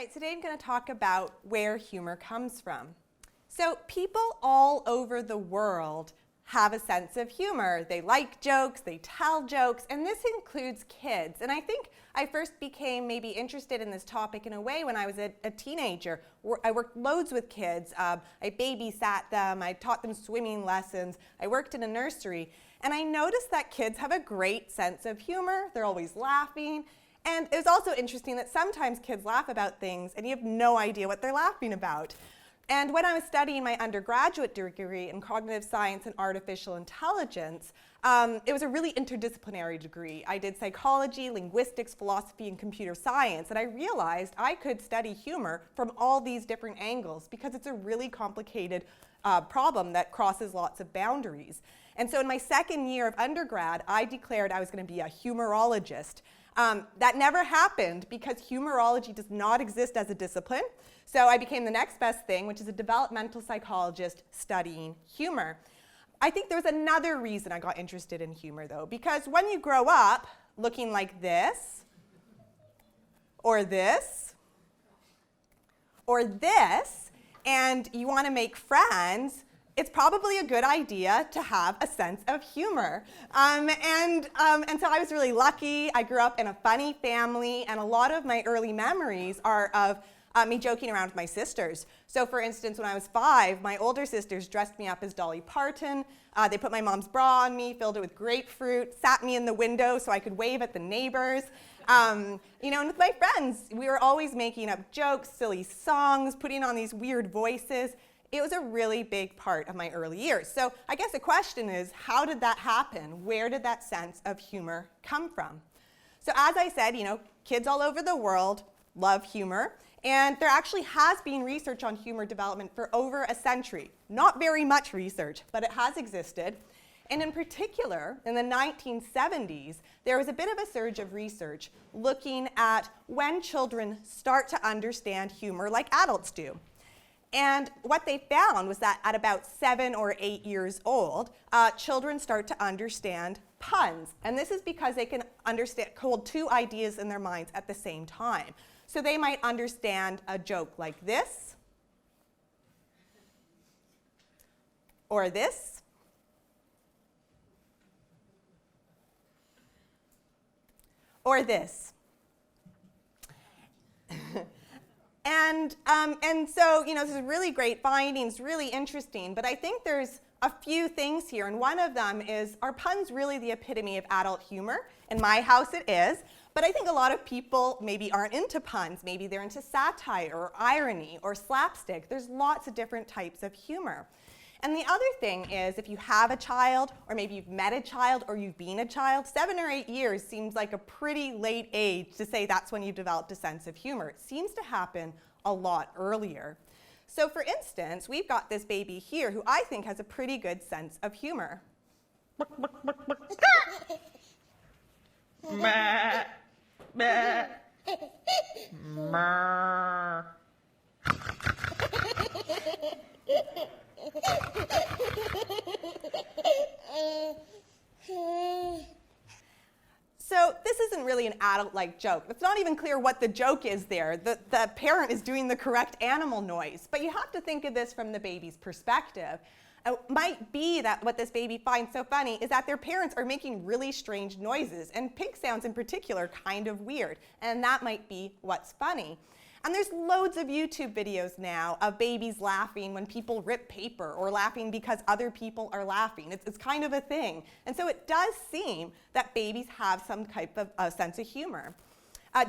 right, today I'm going to talk about where humor comes from. So people all over the world have a sense of humor. They like jokes, they tell jokes, and this includes kids. And I think I first became maybe interested in this topic in a way when I was a teenager. I worked loads with kids. I babysat them, I taught them swimming lessons, I worked in a nursery, and I noticed that kids have a great sense of humor. They're always laughing. And it was also interesting that sometimes kids laugh about things and you have no idea what they're laughing about. And when I was studying my undergraduate degree in cognitive science and artificial intelligence, it was a really interdisciplinary degree. I did psychology, linguistics, philosophy, and computer science, and I realized I could study humor from all these different angles because it's a really complicated problem that crosses lots of boundaries. And so in my second year of undergrad, I declared I was going to be a humorologist. That never happened because humorology does not exist as a discipline. So I became the next best thing, which is a developmental psychologist studying humor. I think there was another reason I got interested in humor, though, because when you grow up looking like this, or this, or this, and you want to make friends, it's probably a good idea to have a sense of humor. And so I was really lucky. I grew up in a funny family, and a lot of my early memories are of me joking around with my sisters. So for instance, when I was 5, my older sisters dressed me up as Dolly Parton. They put my mom's bra on me, filled it with grapefruit, sat me in the window so I could wave at the neighbors. And with my friends, we were always making up jokes, silly songs, putting on these weird voices. It was a really big part of my early years. So I guess the question is, how did that happen? Where did that sense of humor come from? So as I said, kids all over the world love humor. And there actually has been research on humor development for over a century. Not very much research, but it has existed. And in particular, in the 1970s, there was a bit of a surge of research looking at when children start to understand humor like adults do. And what they found was that at about 7 or 8 years old, children start to understand puns. And this is because they can hold two ideas in their minds at the same time. So they might understand a joke like this, or this, or this. And so, this is really great findings, really interesting, but I think there's a few things here, and one of them is, are puns really the epitome of adult humor? In my house it is, but I think a lot of people maybe aren't into puns. Maybe they're into satire or irony or slapstick. There's lots of different types of humor. And the other thing is, if you have a child, or maybe you've met a child, or you've been a child, 7 or 8 years seems like a pretty late age to say that's when you developed a sense of humor. It seems to happen a lot earlier. So for instance, we've got this baby here who I think has a pretty good sense of humor. So this isn't really an adult-like joke. It's not even clear what the joke is there. The parent is doing the correct animal noise. But you have to think of this from the baby's perspective. It might be that what this baby finds so funny is that their parents are making really strange noises, and pig sounds in particular are kind of weird. And that might be what's funny. And there's loads of YouTube videos now of babies laughing when people rip paper, or laughing because other people are laughing. It's kind of a thing. And so it does seem that babies have some type of sense of humor.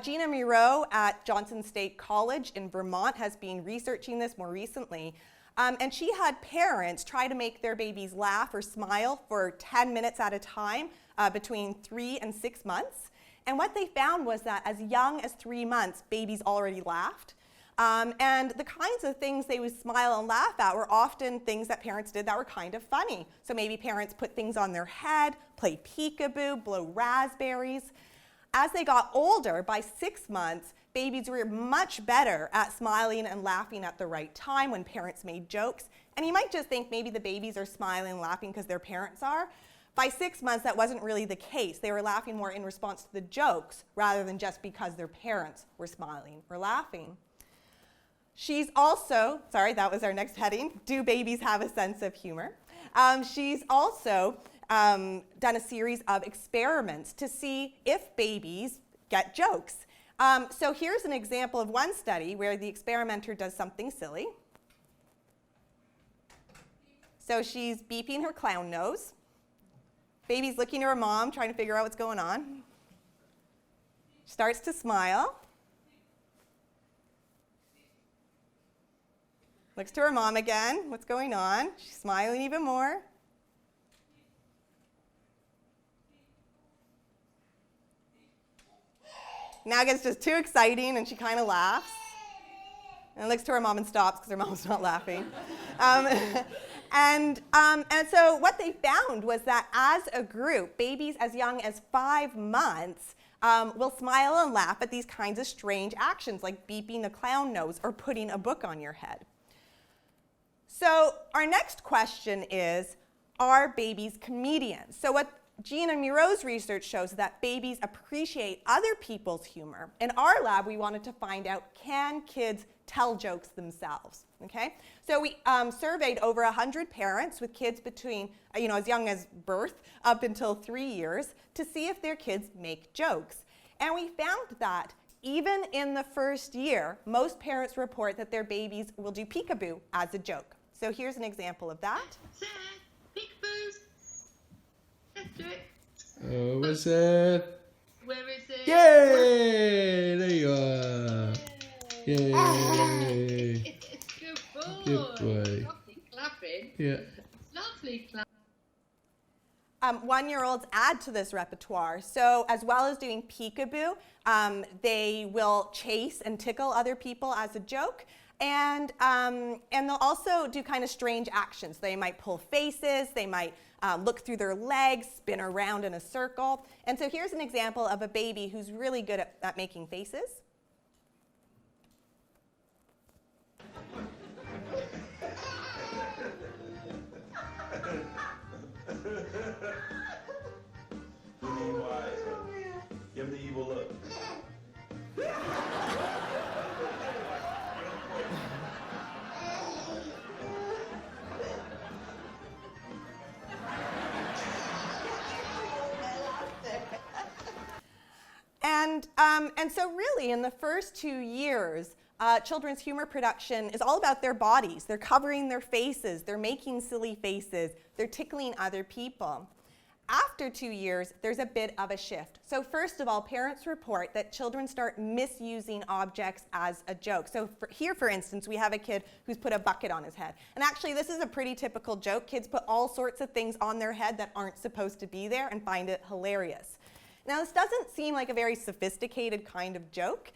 Gina Miro at Johnson State College in Vermont has been researching this more recently. And she had parents try to make their babies laugh or smile for 10 minutes at a time between 3 and 6 months. And what they found was that as young as 3 months, babies already laughed. And the kinds of things they would smile and laugh at were often things that parents did that were kind of funny. So maybe parents put things on their head, play peekaboo, blow raspberries. As they got older, by 6 months, babies were much better at smiling and laughing at the right time when parents made jokes. And you might just think maybe the babies are smiling and laughing because their parents are. By 6 months, that wasn't really the case. They were laughing more in response to the jokes rather than just because their parents were smiling or laughing. She's also, sorry, that was our next heading, do babies have a sense of humor? She's also done a series of experiments to see if babies get jokes. So here's an example of one study where the experimenter does something silly. So she's beeping her clown nose. Baby's looking at her mom, trying to figure out what's going on. She starts to smile. Looks to her mom again. What's going on? She's smiling even more. Now it gets just too exciting, and she kind of laughs. And looks to her mom and stops because her mom's not laughing. And so what they found was that as a group, babies as young as 5 months will smile and laugh at these kinds of strange actions, like beeping a clown nose or putting a book on your head. So our next question is, are babies comedians? So what Jean and Miro's research shows that babies appreciate other people's humor. In our lab, we wanted to find out, can kids tell jokes themselves? Okay? So we surveyed over 100 parents with kids between, as young as birth up until 3 years to see if their kids make jokes. And we found that even in the first year, most parents report that their babies will do peekaboo as a joke. So here's an example of that. Peekaboo. Let's do it. Oh, what's that? Where is it? Yay! There you are. Yay! Good boy. Good boy. Lovely clapping. Yeah. Lovely clapping. 1-year-olds add to this repertoire. So as well as doing peekaboo, they will chase and tickle other people as a joke. And they'll also do kind of strange actions. They might pull faces, they might look through their legs, spin around in a circle. And so here's an example of a baby who's really good at making faces. Give him the evil look. And so really, in the first 2 years, children's humor production is all about their bodies. They're covering their faces, they're making silly faces, they're tickling other people. After 2 years, there's a bit of a shift. So first of all, parents report that children start misusing objects as a joke. So here, for instance, we have a kid who's put a bucket on his head. And actually, this is a pretty typical joke. Kids put all sorts of things on their head that aren't supposed to be there and find it hilarious. Now, this doesn't seem like a very sophisticated kind of joke,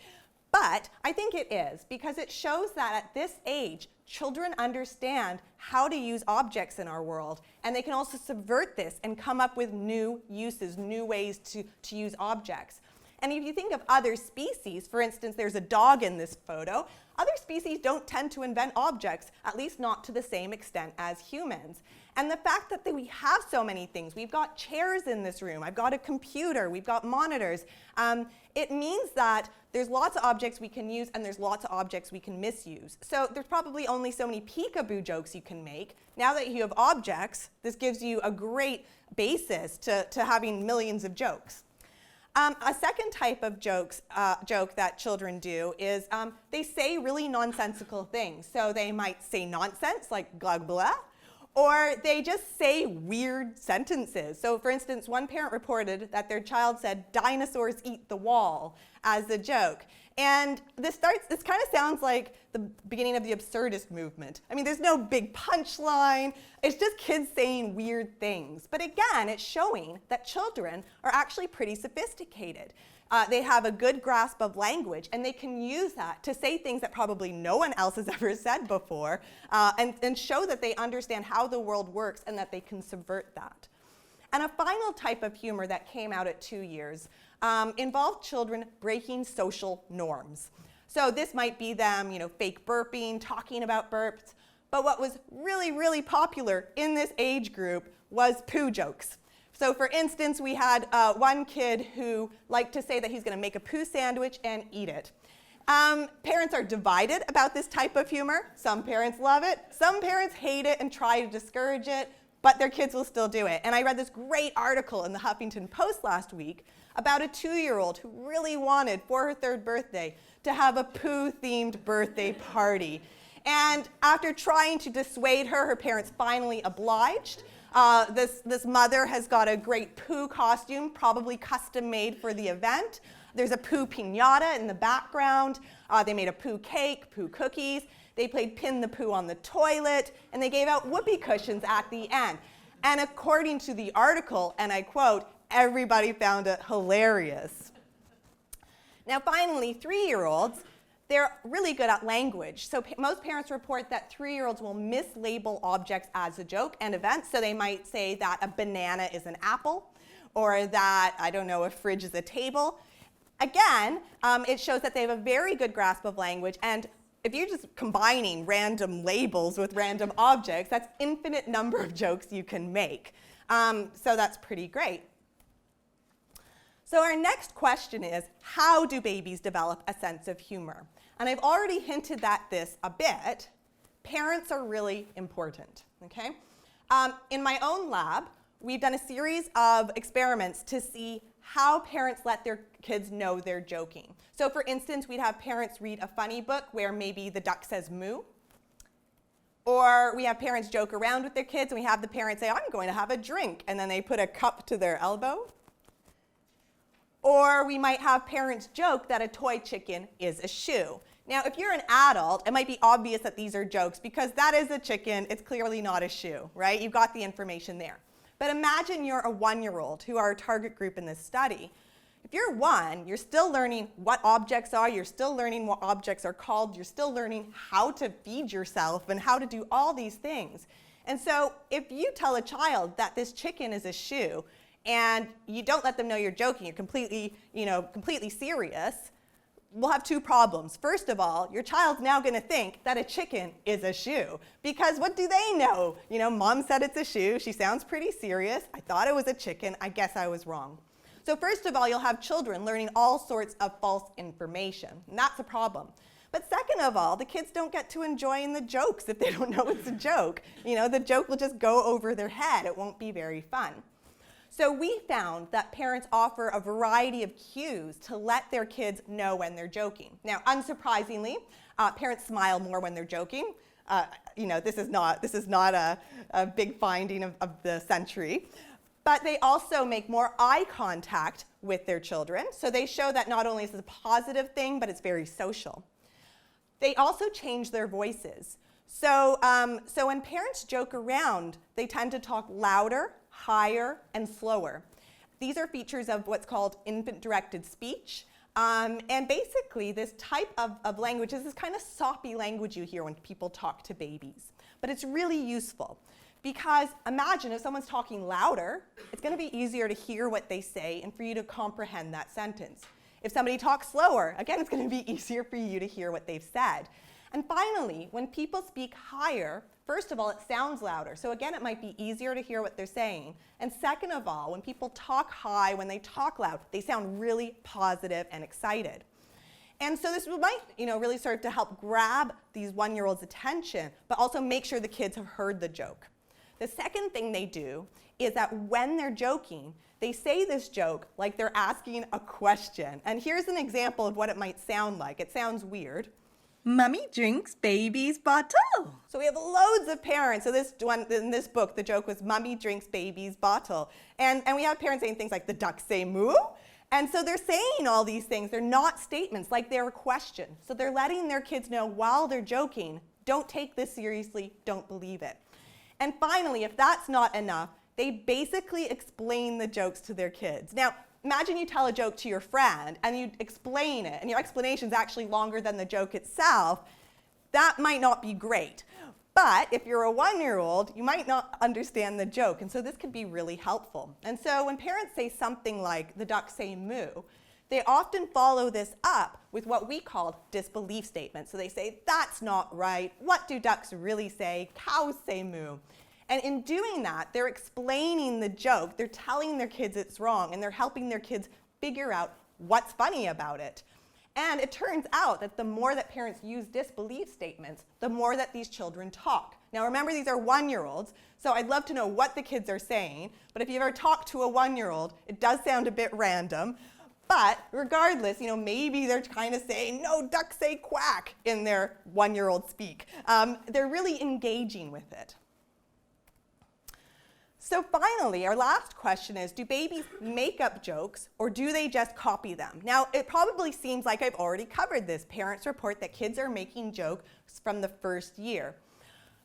but I think it is, because it shows that at this age, children understand how to use objects in our world, and they can also subvert this and come up with new uses, new ways to use objects. And if you think of other species, for instance, there's a dog in this photo, other species don't tend to invent objects, at least not to the same extent as humans. And the fact that we have so many things, we've got chairs in this room, I've got a computer, we've got monitors, it means that there's lots of objects we can use and there's lots of objects we can misuse. So there's probably only so many peekaboo jokes you can make. Now that you have objects, this gives you a great basis to having millions of jokes. A second type of joke that children do is they say really nonsensical things. So they might say nonsense, like blah, blah, or they just say weird sentences. So for instance, one parent reported that their child said, "Dinosaurs eat the wall," as a joke. And this kind of sounds like the beginning of the absurdist movement. I mean, there's no big punchline. It's just kids saying weird things. But again, it's showing that children are actually pretty sophisticated. They have a good grasp of language, and they can use that to say things that probably no one else has ever said before, and show that they understand how the world works and that they can subvert that. And a final type of humor that came out at 2 years involved children breaking social norms. So this might be them, fake burping, talking about burps. But what was really, really popular in this age group was poo jokes. So for instance, we had one kid who liked to say that he's going to make a poo sandwich and eat it. Parents are divided about this type of humor. Some parents love it, some parents hate it and try to discourage it, but their kids will still do it. And I read this great article in the Huffington Post last week about a 2-year-old who really wanted, for her 3rd birthday, to have a poo-themed birthday party. And after trying to dissuade her, her parents finally obliged. This mother has got a great poo costume, probably custom made for the event. There's a poo piñata in the background. They made a poo cake, poo cookies. They played pin the poo on the toilet, and they gave out whoopee cushions at the end. And according to the article, and I quote, everybody found it hilarious. Now finally, 3-year-olds, they're really good at language. So most parents report that 3-year-olds will mislabel objects as a joke and events. So they might say that a banana is an apple, or that, I don't know, a fridge is a table. Again, it shows that they have a very good grasp of language, and if you're just combining random labels with random objects, that's infinite number of jokes you can make. So that's pretty great. So our next question is, how do babies develop a sense of humor? And I've already hinted at this a bit. Parents are really important, okay? In my own lab, we've done a series of experiments to see how parents let their kids know they're joking. So for instance, we'd have parents read a funny book where maybe the duck says moo. Or we have parents joke around with their kids and we have the parents say, I'm going to have a drink, and then they put a cup to their elbow. Or we might have parents joke that a toy chicken is a shoe. Now, if you're an adult, it might be obvious that these are jokes because that is a chicken, it's clearly not a shoe, right? You've got the information there. But imagine you're a 1-year-old, who are our target group in this study. If you're 1, you're still learning what objects are, you're still learning what objects are called, you're still learning how to feed yourself and how to do all these things. And so if you tell a child that this chicken is a shoe and you don't let them know you're joking, you're completely serious, we'll have 2 problems. First of all, your child's now going to think that a chicken is a shoe, because what do they know? Mom said it's a shoe, she sounds pretty serious, I thought it was a chicken, I guess I was wrong. So first of all, you'll have children learning all sorts of false information, and that's a problem. But second of all, the kids don't get to enjoy the jokes if they don't know it's a joke. The joke will just go over their head, it won't be very fun. So we found that parents offer a variety of cues to let their kids know when they're joking. Now, unsurprisingly, parents smile more when they're joking. This is not a big finding of the century. But they also make more eye contact with their children. So they show that not only is this a positive thing, but it's very social. They also change their voices. So when parents joke around, they tend to talk louder, higher, and slower. These are features of what's called infant-directed speech. And basically, this type of language is this kind of soppy language you hear when people talk to babies. But it's really useful, because imagine if someone's talking louder, it's going to be easier to hear what they say and for you to comprehend that sentence. If somebody talks slower, again, it's going to be easier for you to hear what they've said. And finally, when people speak higher, first of all, it sounds louder. So again, it might be easier to hear what they're saying. And second of all, when people talk high, when they talk loud, they sound really positive and excited. And so this might, really serve to help grab these 1-year-olds' attention, but also make sure the kids have heard the joke. The second thing they do is that when they're joking, they say this joke like they're asking a question. And here's an example of what it might sound like. It sounds weird. Mummy drinks baby's bottle. So we have loads of parents. So in this book, the joke was Mummy drinks baby's bottle. And we have parents saying things like, the ducks say moo. And so they're saying all these things. They're not statements, like they're a question. So they're letting their kids know while they're joking, don't take this seriously, don't believe it. And finally, if that's not enough, they basically explain the jokes to their kids. Now, imagine you tell a joke to your friend and you explain it, and your explanation is actually longer than the joke itself. That might not be great. But if you're a 1-year-old, you might not understand the joke, and so this could be really helpful. And so when parents say something like, the ducks say moo, they often follow this up with what we call disbelief statements. So they say, that's not right. What do ducks really say? Cows say moo. And in doing that, they're explaining the joke. They're telling their kids it's wrong, and they're helping their kids figure out what's funny about it. And it turns out that the more that parents use disbelief statements, the more that these children talk. Now remember, these are 1-year-olds, so I'd love to know what the kids are saying, but if you've ever talked to a 1-year-old, it does sound a bit random. But regardless, maybe they're kind of saying, no, ducks say quack in their 1-year-old speak. They're really engaging with it. So finally, our last question is, do babies make up jokes or do they just copy them? Now, it probably seems like I've already covered this. Parents report that kids are making jokes from the first year.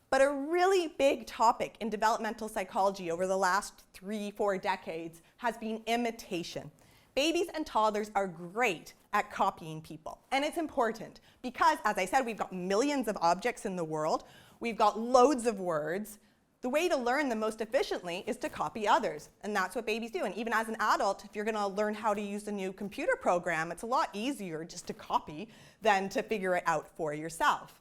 But a really big topic in developmental psychology over the last 3-4 decades has been imitation. Babies and toddlers are great at copying people. And it's important because, as I said, we've got millions of objects in the world. We've got loads of words. The way to learn them most efficiently is to copy others, and that's what babies do. And even as an adult, if you're going to learn how to use a new computer program, it's a lot easier just to copy than to figure it out for yourself.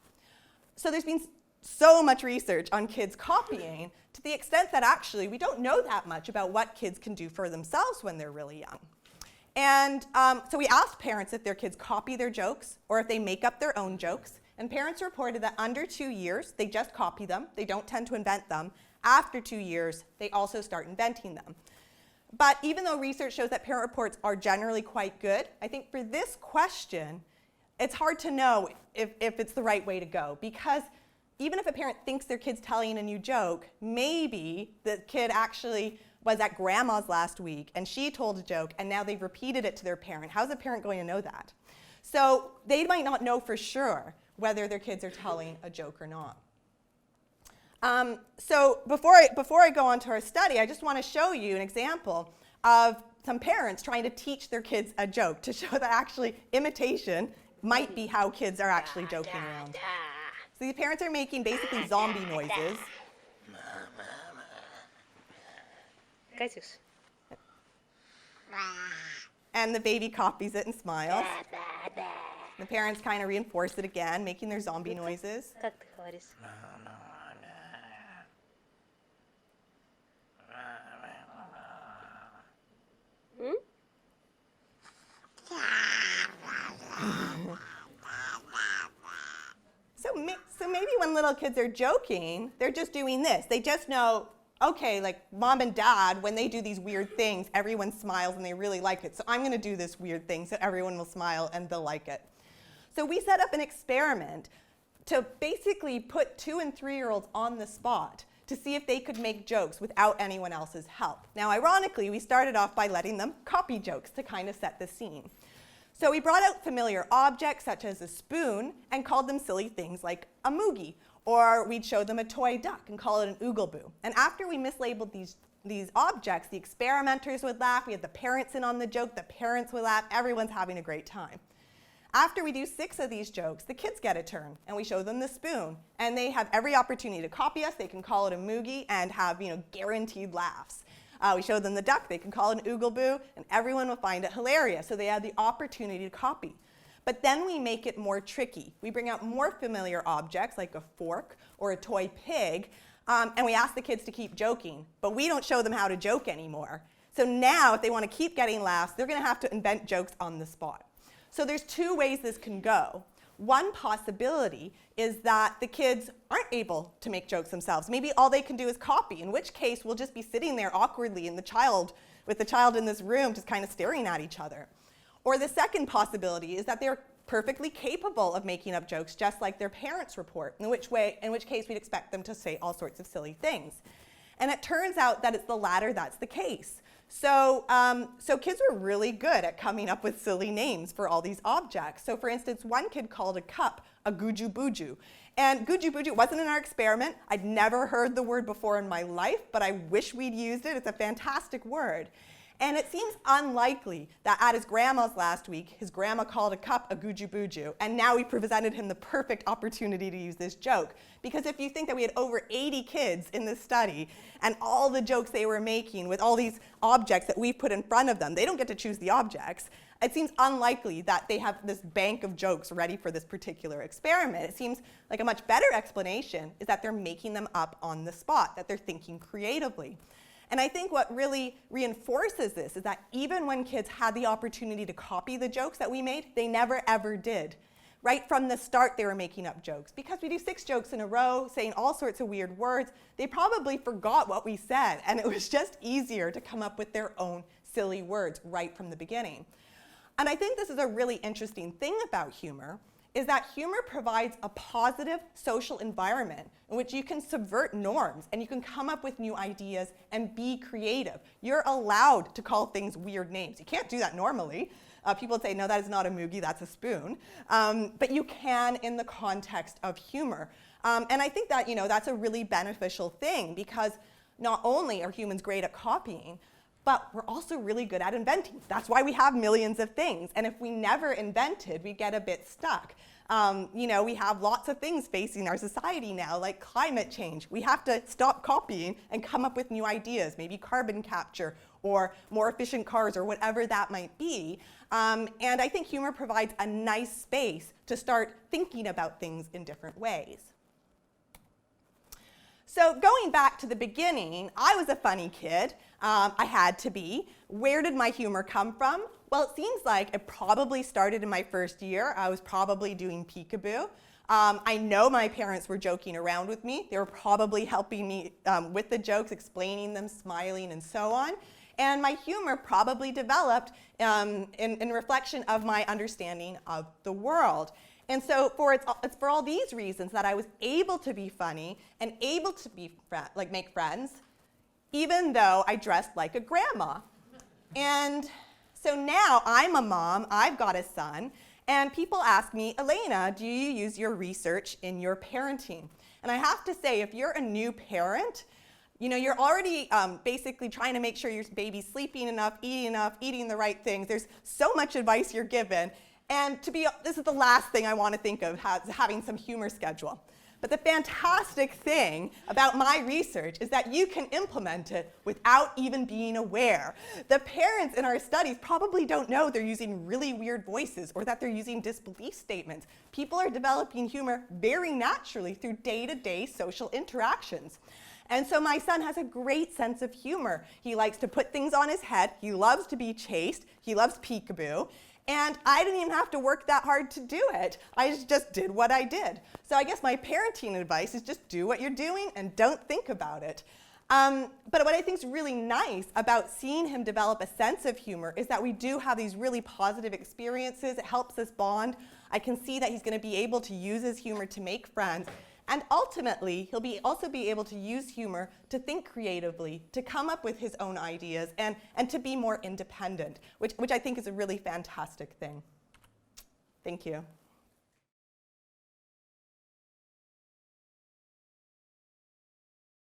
So there's been so much research on kids copying to the extent that actually we don't know that much about what kids can do for themselves when they're really young. And so we asked parents if their kids copy their jokes or if they make up their own jokes. And parents reported that under 2 years, they just copy them. They don't tend to invent them. After 2 years, they also start inventing them. But even though research shows that parent reports are generally quite good, I think for this question, it's hard to know if it's the right way to go. Because even if a parent thinks their kid's telling a new joke, maybe the kid actually was at grandma's last week and she told a joke and now they've repeated it to their parent. How's a parent going to know that? So they might not know for sure whether their kids are telling a joke or not. So before I go on to our study, I just want to show you an example of some parents trying to teach their kids a joke to show that actually imitation might be how kids are actually joking around. So these parents are making basically zombie noises. And the baby copies it and smiles. The parents kind of reinforce it again, making their zombie noises. So maybe when little kids are joking, they're just doing this. They just know, okay, like mom and dad, when they do these weird things, everyone smiles and they really like it. So I'm going to do this weird thing so everyone will smile and they'll like it. So we set up an experiment to basically put 2- and 3-year-olds on the spot to see if they could make jokes without anyone else's help. Now, ironically, we started off by letting them copy jokes to kind of set the scene. So we brought out familiar objects such as a spoon and called them silly things like a moogie, or we'd show them a toy duck and call it an oogleboo. And after we mislabeled these objects, the experimenters would laugh, we had the parents in on the joke, the parents would laugh, everyone's having a great time. After we do 6 of these jokes, the kids get a turn, and we show them the spoon. And they have every opportunity to copy us. They can call it a moogie and have guaranteed laughs. We show them the duck. They can call it an oogleboo, and everyone will find it hilarious. So they have the opportunity to copy. But then we make it more tricky. We bring out more familiar objects, like a fork or a toy pig, and we ask the kids to keep joking. But we don't show them how to joke anymore. So now, if they want to keep getting laughs, they're going to have to invent jokes on the spot. So there's 2 ways this can go. One possibility is that the kids aren't able to make jokes themselves. Maybe all they can do is copy, in which case we'll just be sitting there awkwardly with the child in this room just kind of staring at each other. Or the second possibility is that they're perfectly capable of making up jokes just like their parents report, in which case we'd expect them to say all sorts of silly things. And it turns out that it's the latter that's the case. So kids were really good at coming up with silly names for all these objects. So for instance, one kid called a cup a guju buju. And guju buju wasn't in our experiment. I'd never heard the word before in my life, but I wish we'd used it. It's a fantastic word. And it seems unlikely that at his grandma's last week, his grandma called a cup a guju buju, and now we presented him the perfect opportunity to use this joke. Because if you think that we had over 80 kids in this study, and all the jokes they were making with all these objects that we've put in front of them, they don't get to choose the objects. It seems unlikely that they have this bank of jokes ready for this particular experiment. It seems like a much better explanation is that they're making them up on the spot, that they're thinking creatively. And I think what really reinforces this is that even when kids had the opportunity to copy the jokes that we made, they never ever did. Right from the start, they were making up jokes. Because we do 6 jokes in a row, saying all sorts of weird words, they probably forgot what we said, and it was just easier to come up with their own silly words right from the beginning. And I think this is a really interesting thing about humor, is that humor provides a positive social environment in which you can subvert norms and you can come up with new ideas and be creative. You're allowed to call things weird names. You can't do that normally. People would say, no, that is not a moogie, that's a spoon. But you can in the context of humor. And I think that, that's a really beneficial thing, because not only are humans great at copying, but we're also really good at inventing. That's why we have millions of things. And if we never invented, we get a bit stuck. We have lots of things facing our society now, like climate change. We have to stop copying and come up with new ideas, maybe carbon capture or more efficient cars or whatever that might be. And I think humor provides a nice space to start thinking about things in different ways. So going back to the beginning, I was a funny kid. I had to be. Where did my humor come from? Well, it seems like it probably started in my first year. I was probably doing peekaboo. I know my parents were joking around with me. They were probably helping me with the jokes, explaining them, smiling, and so on. And my humor probably developed in reflection of my understanding of the world. And so it's for all these reasons that I was able to be funny and able to be make friends, even though I dressed like a grandma. And so now I'm a mom, I've got a son, and people ask me, Elena, do you use your research in your parenting? And I have to say, if you're a new parent, you're already basically trying to make sure your baby's sleeping enough, eating the right things. There's so much advice you're given. And this is the last thing I want to think of, having some humor schedule. But the fantastic thing about my research is that you can implement it without even being aware. The parents in our studies probably don't know they're using really weird voices or that they're using disbelief statements. People are developing humor very naturally through day-to-day social interactions. And so my son has a great sense of humor. He likes to put things on his head. He loves to be chased. He loves peekaboo. And I didn't even have to work that hard to do it. I just did what I did. So I guess my parenting advice is just do what you're doing and don't think about it. But what I think is really nice about seeing him develop a sense of humor is that we do have these really positive experiences. It helps us bond. I can see that he's going to be able to use his humor to make friends. And ultimately, he'll also be able to use humor to think creatively, to come up with his own ideas, and to be more independent, which I think is a really fantastic thing. Thank you.